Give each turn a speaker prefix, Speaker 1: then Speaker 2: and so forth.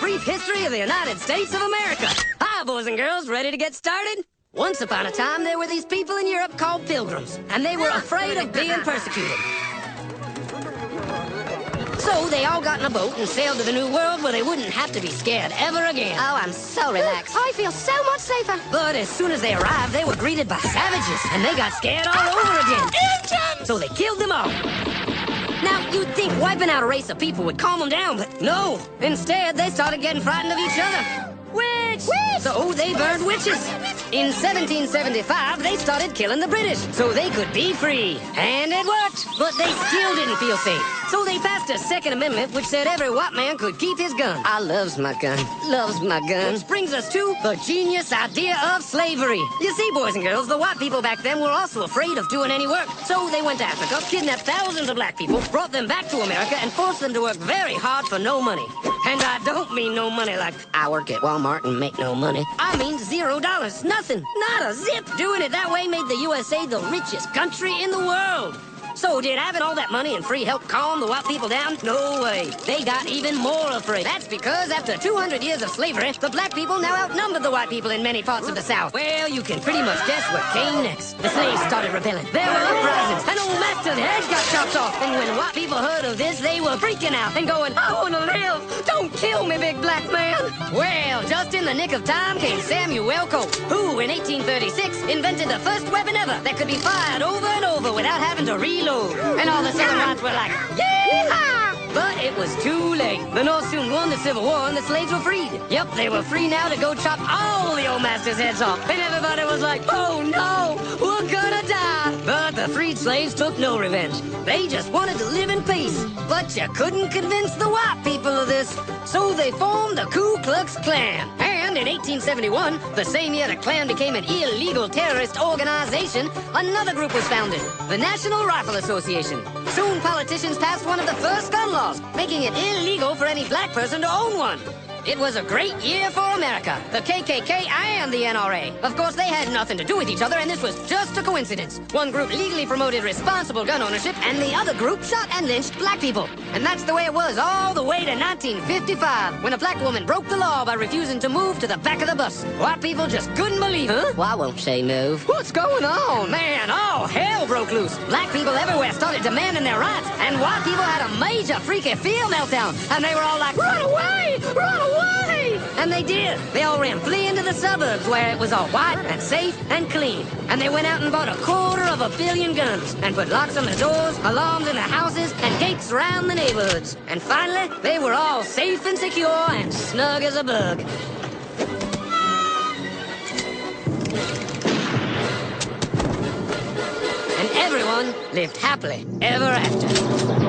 Speaker 1: brief history of the United States of America. Hi, boys and girls, ready to get started? Once upon a time, there were these people in Europe called pilgrims, and they were afraid of being persecuted. So they all got in a boat and sailed to the New World where they wouldn't have to be scared ever again.
Speaker 2: Oh, I'm so relaxed.
Speaker 3: I feel so much safer.
Speaker 1: But as soon as they arrived, they were greeted by savages, and they got scared all over again.
Speaker 3: Indians!
Speaker 1: So they killed them all. Now, you'd think wiping out a race of people would calm them down, but no. Instead, they started getting frightened of each other. Witch! So they burned witches. In 1775, they started killing the British so they could be free. And it worked, but they still didn't feel safe. So they passed a Second Amendment which said every white man could keep his gun. I loves my gun. Loves my gun. Which brings us to the genius idea of slavery. You see, boys and girls, the white people back then were also afraid of doing any work. So they went to Africa, kidnapped thousands of black people, brought them back to America, and forced them to work very hard for no money. And I don't mean no money like I work at Walmart and make no money. I mean $0. Nothing. Not a zip. Doing it that way made the USA the richest country in the world. So did having all that money and free help calm the white people down? No way. They got even more afraid. That's because after 200 years of slavery, the black people now outnumbered the white people in many parts of the South. Well, you can pretty much guess what came next. The slaves started rebelling. There were uprisings. An old master's head got chopped off. And when white people heard of this, they were freaking out and going, I want to live. Don't kill me, big black man. Well, just in the nick of time came Samuel Colt, who in 1836 invented the first weapon ever that could be fired over and over without having to reload. And all the Southern whites were like, yeehaw! But it was too late. The North soon won the Civil War and the slaves were freed. Yep, they were free now to go chop all the old masters' heads off. And everybody was like, oh no, we're gonna die. But the freed slaves took no revenge. They just wanted to live in peace. But you couldn't convince the white people of this. So they formed the Ku Klux Klan. And in 1871, the same year the Klan became an illegal terrorist organization, another group was founded, the National Rifle Association. Soon politicians passed one of the first gun laws, making it illegal for any black person to own one. It was a great year for America, the KKK and the NRA. Of course, they had nothing to do with each other, and this was just a coincidence. One group legally promoted responsible gun ownership, and the other group shot and lynched black people. And that's the way it was all the way to 1955, when a black woman broke the law by refusing to move to the back of the bus. White people just couldn't believe it. Huh? Why won't she move? What's going on? Man, all hell broke loose. Black people everywhere started demanding their rights, and white people had a major freaky fear meltdown, and they were all like, run away! Run away! And they did. They all ran fleeing to the suburbs where it was all white and safe and clean. And they went out and bought 250 million guns and put locks on the doors, alarms in the houses, and gates around the neighborhoods. And finally, they were all safe and secure and snug as a bug. And everyone lived happily ever after.